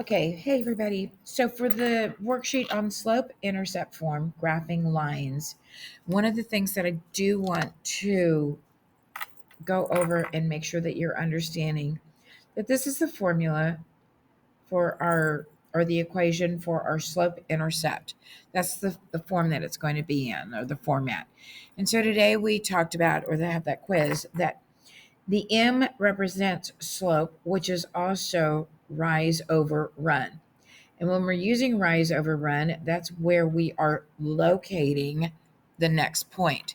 Okay, hey everybody. So for the worksheet on slope intercept form, graphing lines, one of the things that I do want to go over and make sure that you're understanding that this is the formula for our or the equation for our slope intercept. That's the form that it's going to be in, or the format. And so today we talked about, or they have that quiz, that the M represents slope, which is also rise over run. And when we're using rise over run, that's where we are locating the next point.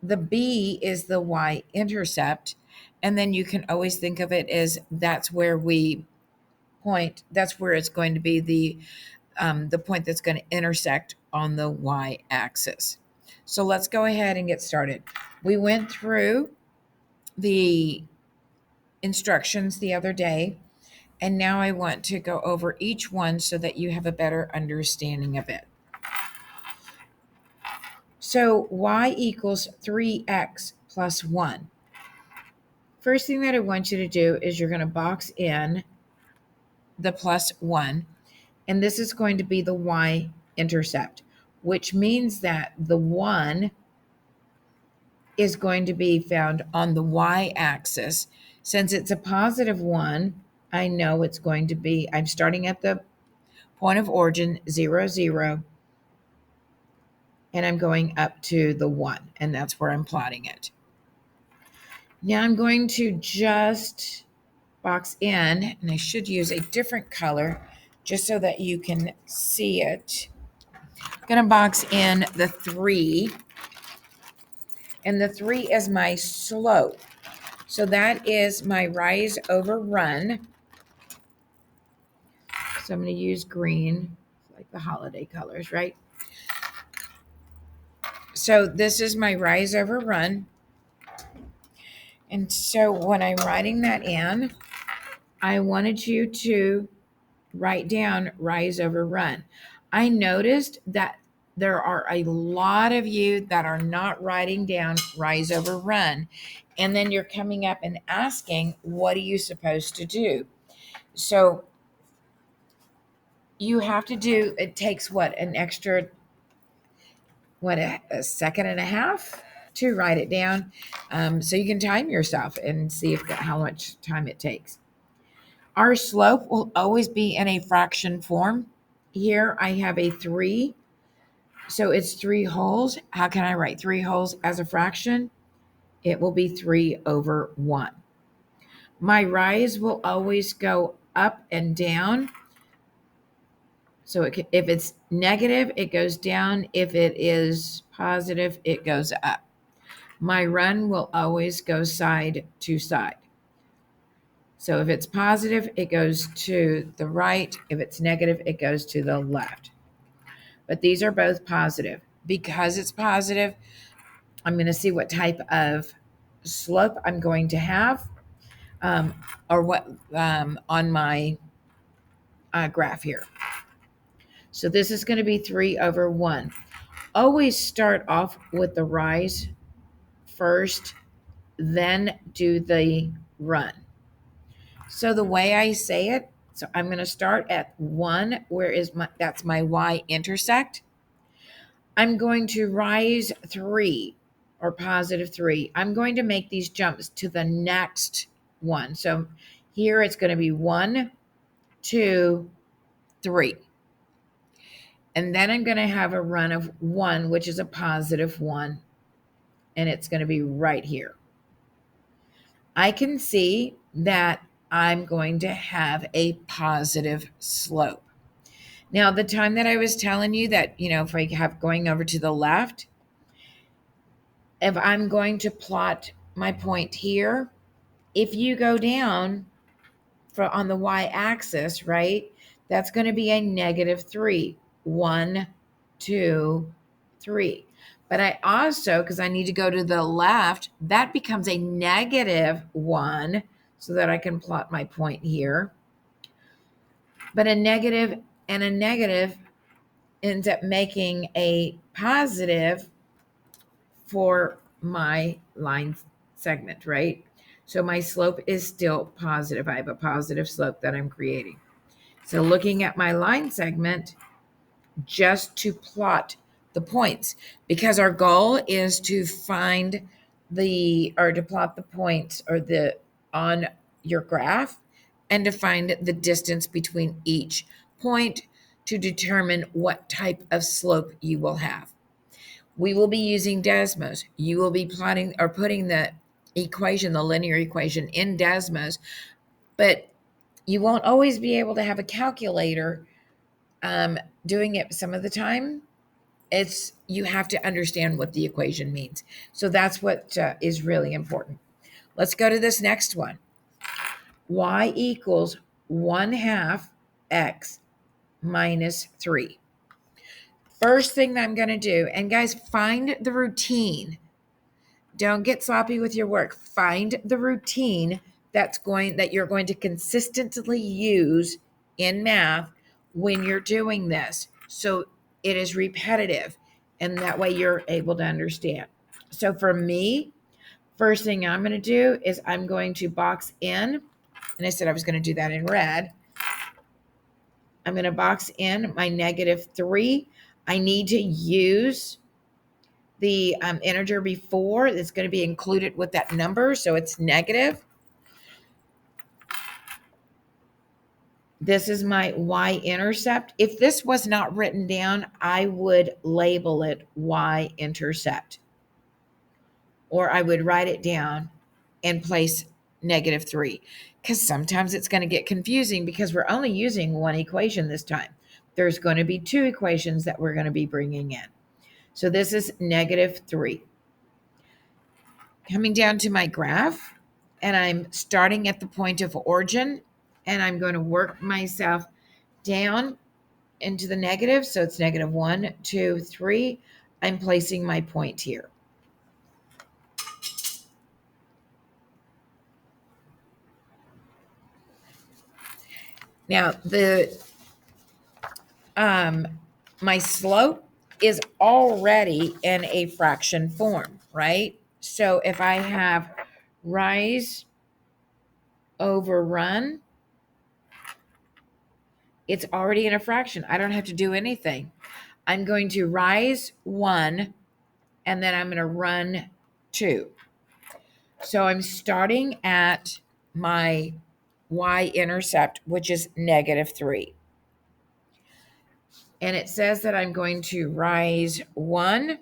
The B is the y intercept. And then you can always think of it as that's where we point, that's where it's going to be the point that's going to intersect on the y axis. So let's go ahead and get started. We went through the instructions the other day, and now I want to go over each one so that you have a better understanding of it. So y equals 3x plus 1. First thing that I want you to do is you're going to box in the plus 1, and this is going to be the y intercept, which means that the 1 is going to be found on the y axis. Since it's a positive 1, I know it's going to be, I'm starting at the point of origin, 0, 0, and I'm going up to the 1, and that's where I'm plotting it. Now I'm going to just box in, and I should use a different color just so that you can see it. I'm going to box in the 3, and the 3 is my slope. So that is my rise over run. So I'm going to use green, like the holiday colors, right? So this is my rise over run. And so when I'm writing that in, I wanted you to write down rise over run. I noticed that there are a lot of you that are not writing down rise over run. And then you're coming up and asking, what are you supposed to do? So you have to do, it takes what, an extra, what, a second and a half to write it down. So you can time yourself and see how much time it takes. Our slope will always be in a fraction form. Here I have a 3, so it's 3 wholes. How can I write 3 wholes as a fraction? It will be 3 over 1. My rise will always go up and down. So if it's negative, it goes down. If it is positive, it goes up. My run will always go side to side. So if it's positive, it goes to the right. If it's negative, it goes to the left. But these are both positive. Because it's positive, I'm going to see what type of slope I'm going to have, or what on my graph here. So this is going to be 3 over 1. Always start off with the rise first, then do the run. So the way I say it, so I'm going to start at 1, that's my y intersect. I'm going to rise 3 or positive 3. I'm going to make these jumps to the next one. So here it's going to be 1, 2, 3. And then I'm going to have a run of 1, which is a positive 1. And it's going to be right here. I can see that I'm going to have a positive slope. Now, the time that I was telling you that, if I have going over to the left, if I'm going to plot my point here, if you go down on the y-axis, right, that's going to be a negative 3. 1, 2, 3. But I also, because I need to go to the left, that becomes a negative 1 so that I can plot my point here. But a negative and a negative ends up making a positive for my line segment, right? So my slope is still positive. I have a positive slope that I'm creating. So looking at my line segment just to plot the points, because our goal is to find to plot the points on your graph and to find the distance between each point to determine what type of slope you will have. We will be using Desmos. You will be plotting or putting the linear equation in Desmos, but you won't always be able to have a calculator doing it some of the time. You have to understand what the equation means. So that's what is really important. Let's go to this next one. Y equals 1/2 x minus 3. First thing that I'm going to do, and guys, find the routine. Don't get sloppy with your work. Find the routine that you're going to consistently use in math when you're doing this. So it is repetitive, and that way you're able to understand. So for me, first thing I'm going to do is I'm going to box in, and I said I was going to do that in red. I'm going to box in my -3. I need to use the integer before that's going to be included with that number, so it's negative. This is my y-intercept. If this was not written down, I would label it y-intercept, or I would write it down and place -3, because sometimes it's going to get confusing because we're only using one equation this time. There's going to be two equations that we're going to be bringing in. So this is -3. Coming down to my graph, and I'm starting at the point of origin, and I'm going to work myself down into the negative. So it's -1, 2, 3. I'm placing my point here. Now my slope is already in a fraction form, right? So if I have rise over run, it's already in a fraction. I don't have to do anything. I'm going to rise 1, and then I'm going to run 2. So I'm starting at my y-intercept, which is -3. And it says that I'm going to rise 1,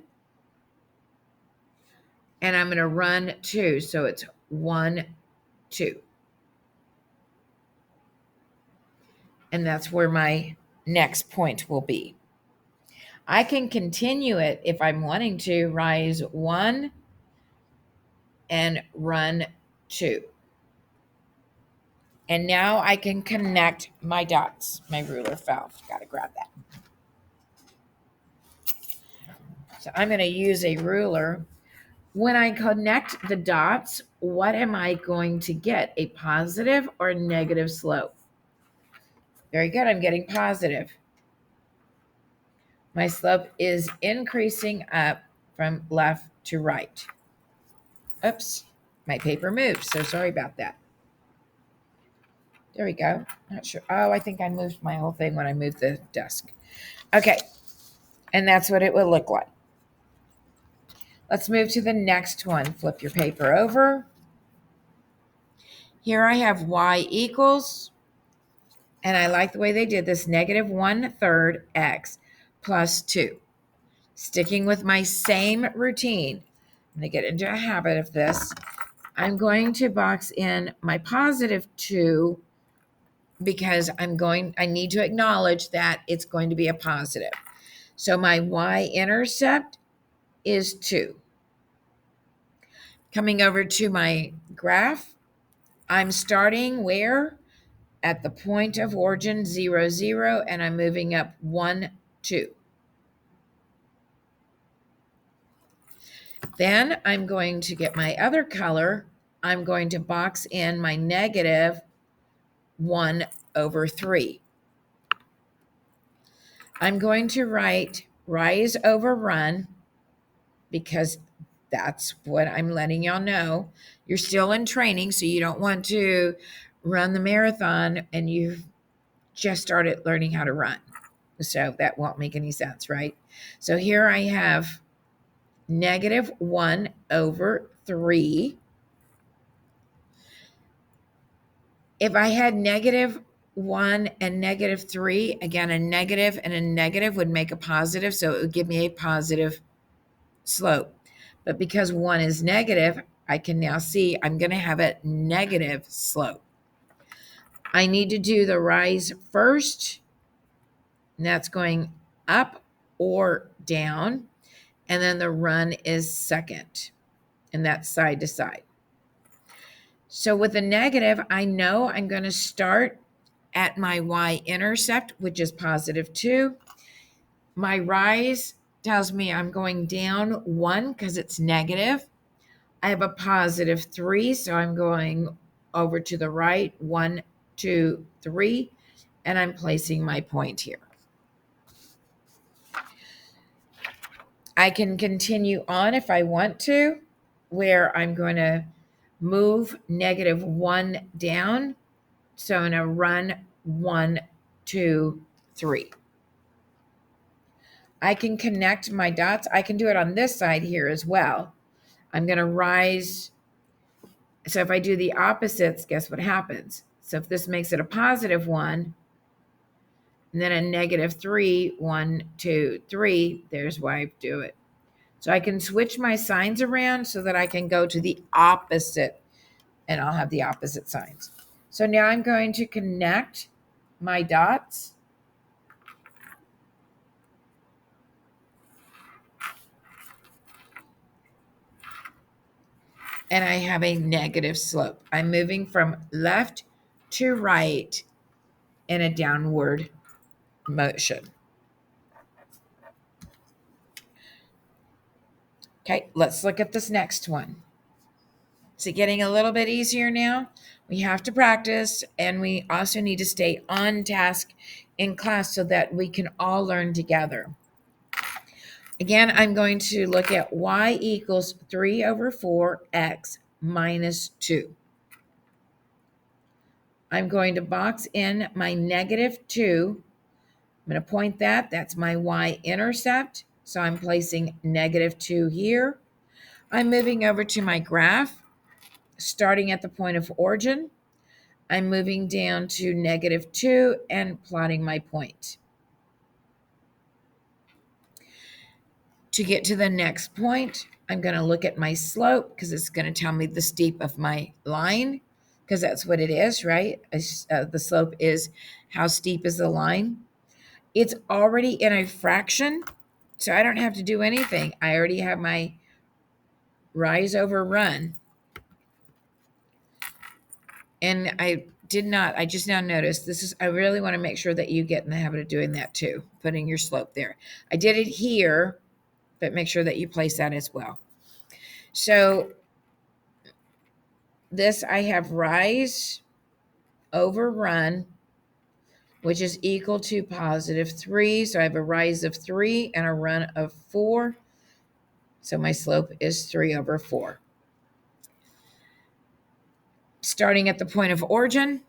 and I'm going to run 2. So it's 1, 2. And that's where my next point will be. I can continue it if I'm wanting to, rise 1 and run 2. And now I can connect my dots. My ruler fell. Got to grab that. So I'm going to use a ruler. When I connect the dots, what am I going to get? A positive or a negative slope? Very good. I'm getting positive. My slope is increasing up from left to right. Oops, my paper moved. So sorry about that. There we go. Not sure. Oh, I think I moved my whole thing when I moved the desk. Okay. And that's what it would look like. Let's move to the next one. Flip your paper over. Here I have y equals, and I like the way they did this, -1/3 x plus 2. Sticking with my same routine. I'm going to get into a habit of this. I'm going to box in my +2 because I need to acknowledge that it's going to be a positive. So my y-intercept is 2. Coming over to my graph, I'm starting where? At the point of origin, 0, 0, and I'm moving up 1, 2. Then I'm going to get my other color. I'm going to box in my -1/3. I'm going to write rise over run because that's what I'm letting y'all know. You're still in training, so you don't want to run the marathon and you've just started learning how to run. So that won't make any sense, right? So here I have -1/3. If I had -1 and -3, again, a negative and a negative would make a positive, so it would give me a positive slope. But because 1 is negative, I can now see I'm going to have a negative slope. I need to do the rise first, and that's going up or down, and then the run is second, and that's side to side. So with a negative, I know I'm going to start at my y-intercept, which is +2. My rise tells me I'm going down 1 because it's negative. I have a +3, so I'm going over to the right, 1, 2, 3, and I'm placing my point here. I can continue on if I want to, where I'm going to move -1 down. So I'm going to run 1, 2, 3. I can connect my dots. I can do it on this side here as well. I'm going to rise. So if I do the opposites, guess what happens? So if this makes it a +1, and then a -3, 1, 2, 3, there's why I do it. So I can switch my signs around so that I can go to the opposite, and I'll have the opposite signs. So now I'm going to connect my dots. And I have a negative slope. I'm moving from left to right in a downward motion. Okay, let's look at this next one. Is it getting a little bit easier now? We have to practice, and we also need to stay on task in class so that we can all learn together. Again, I'm going to look at y equals 3/4x minus 2. I'm going to box in my -2. I'm going to point that. That's my y-intercept. So I'm placing -2 here. I'm moving over to my graph, starting at the point of origin. I'm moving down to -2 and plotting my point. To get to the next point, I'm going to look at my slope because it's going to tell me the steep of my line, because that's what it is, right? The slope is how steep is the line. It's already in a fraction, so I don't have to do anything. I already have my rise over run. And I just now noticed I really want to make sure that you get in the habit of doing that too, putting your slope there. I did it here, but make sure that you place that as well. So this, I have rise over run, which is equal to +3. So I have a rise of 3 and a run of 4. So my slope is 3/4. Starting at the point of origin,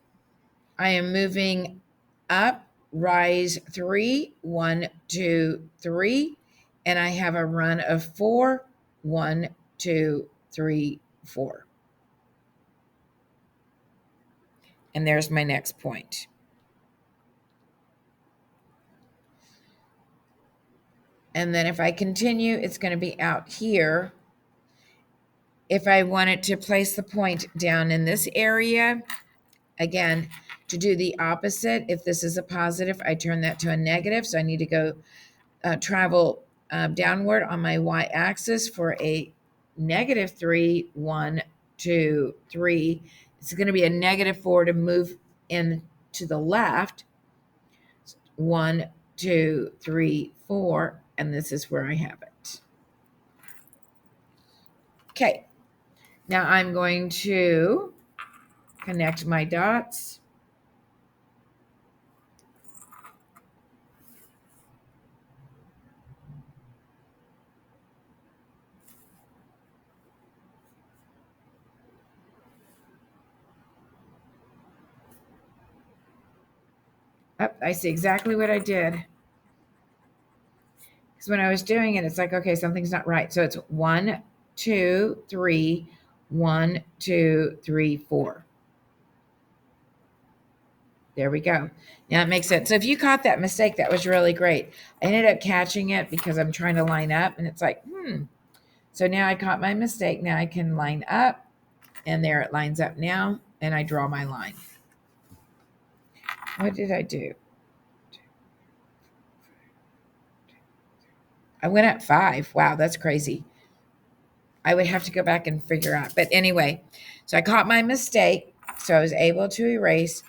I am moving up, rise 3, 1, 2, 3, and I have a run of 4, 1, 2, 3, 4. And there's my next point. And then if I continue, it's going to be out here. If I wanted to place the point down in this area, again, to do the opposite, if this is a positive, I turn that to a negative. So I need to go travel downward on my y-axis for a -3, 1, 2, 3. It's going to be a -4 to move in to the left. 1, 2, 3, 4, and this is where I have it. Okay, now I'm going to connect my dots. Oh, I see exactly what I did. Because when I was doing it, it's like, okay, something's not right. So it's 1, 2, 3, 1, 2, 3, 4. There we go. Now it makes sense. So if you caught that mistake, that was really great. I ended up catching it because I'm trying to line up, and it's like, So now I caught my mistake. Now I can line up, and there it lines up now, and I draw my line. What did I do? I went up 5. Wow, that's crazy. I would have to go back and figure out. But anyway, so I caught my mistake. So I was able to erase.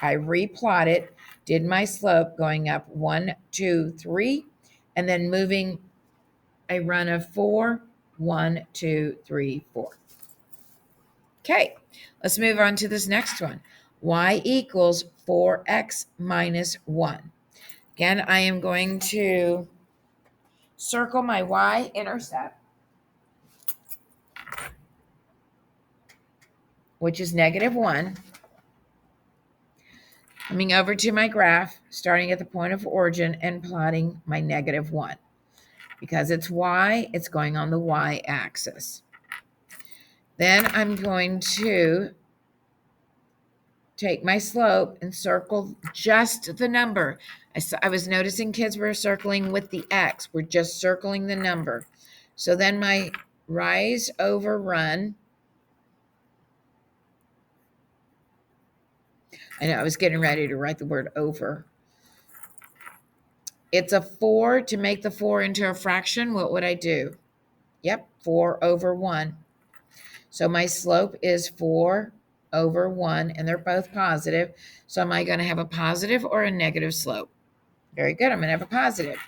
I replotted, did my slope going up 1, 2, 3, and then moving a run of 4, 1, 2, 3, 4. Okay, let's move on to this next one. Y equals 4x minus 1. Again, I am going to circle my y-intercept, which is -1. Coming over to my graph, starting at the point of origin and plotting my -1. Because it's y, it's going on the y-axis. Then I'm going to take my slope and circle just the number. I was noticing kids were circling with the x. We're just circling the number. So then my rise over run. I know I was getting ready to write the word over. It's a 4. To make the 4 into a fraction, what would I do? Yep, 4 over 1. So my slope is 4 over 1, and they're both positive. So am I going to have a positive or a negative slope? Very good. I'm going to have a positive.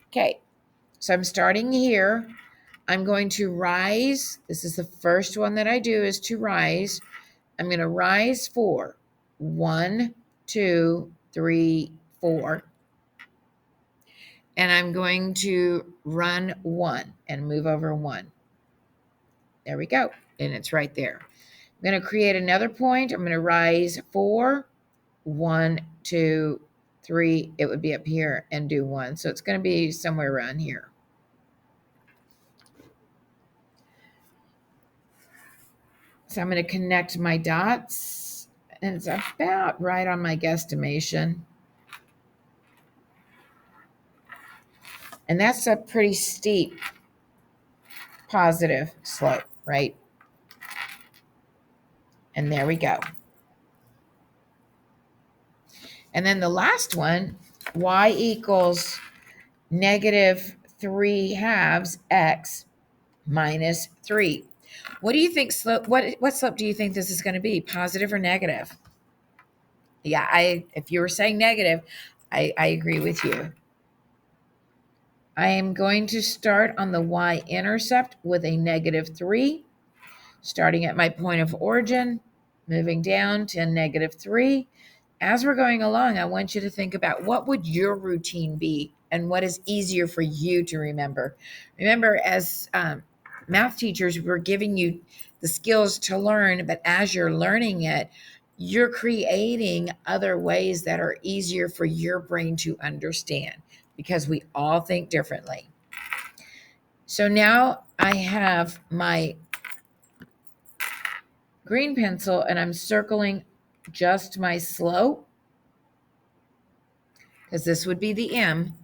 Okay, so I'm starting here. I'm going to rise. This is the first one that I do, is to rise. I'm going to rise 4. 1, 2, 3, 4. And I'm going to run 1 and move over 1. There we go. And it's right there. I'm going to create another point. I'm going to rise 4, 1, 2, 3. It would be up here, and do 1. So it's going to be somewhere around here. So I'm going to connect my dots, and it's about right on my guesstimation. And that's a pretty steep positive slope, right? And there we go. And then the last one, y equals -3/2 x minus 3. What do you think slope? What slope do you think this is going to be? Positive or negative? Yeah, if you were saying negative, I agree with you. I am going to start on the y-intercept with a -3, starting at my point of origin, moving down to -3. As we're going along, I want you to think about what would your routine be and what is easier for you to remember. Remember, as math teachers, we're giving you the skills to learn, but as you're learning it, you're creating other ways that are easier for your brain to understand, because we all think differently. So now I have my green pencil and I'm circling just my slope, because this would be the M.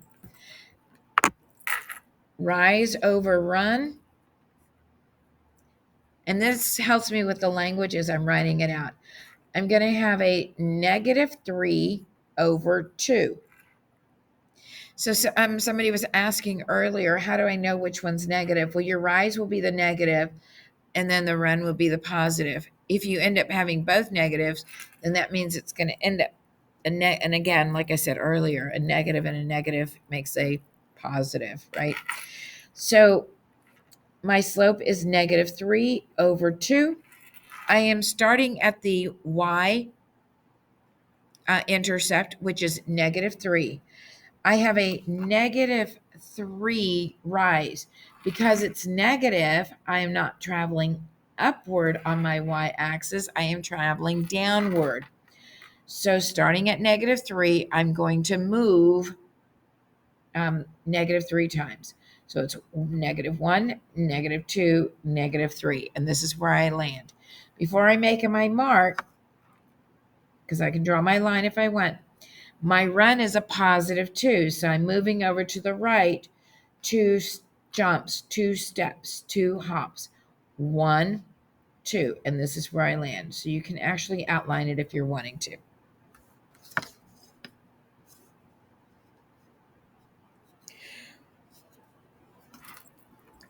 Rise over run. And this helps me with the language as I'm writing it out. I'm going to have a -3 over 2. So somebody was asking earlier, how do I know which one's negative? Well, your rise will be the negative, and then the run will be the positive. If you end up having both negatives, then that means it's going to end up and again, like I said earlier, a negative and a negative makes a positive, right? So my slope is -3 over 2. I am starting at the y intercept, which is -3. I have a -3 rise. Because it's negative, I am not traveling upward on my y-axis. I am traveling downward. So starting at -3, I'm going to move -3 times. So it's -1, -2, -3. And this is where I land. Before I make my mark, because I can draw my line if I want, my run is a +2. So I'm moving over to the right, 2 jumps, 2 steps, 2 hops, 1, 2. And this is where I land. So you can actually outline it if you're wanting to.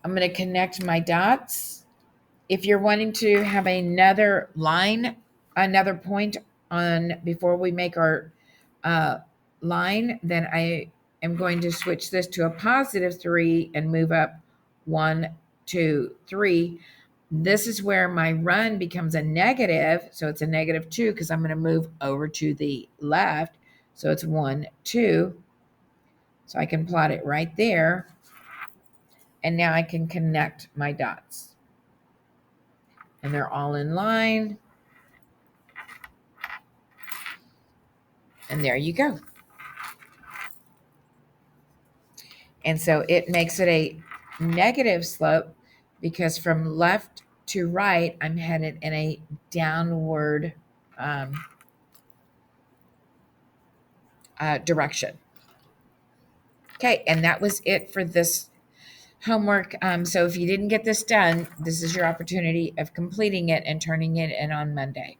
I'm going to connect my dots. If you're wanting to have another line, another point on before we make our line, then I am going to switch this to a +3 and move up 1, 2, 3. This is where my run becomes a negative. So it's a -2 because I'm going to move over to the left. So it's 1, 2. So I can plot it right there. And now I can connect my dots. And they're all in line. And there you go. And so it makes it a negative slope because from left to right, I'm headed in a downward direction. Okay, and that was it for this homework. So if you didn't get this done, this is your opportunity of completing it and turning it in on Monday.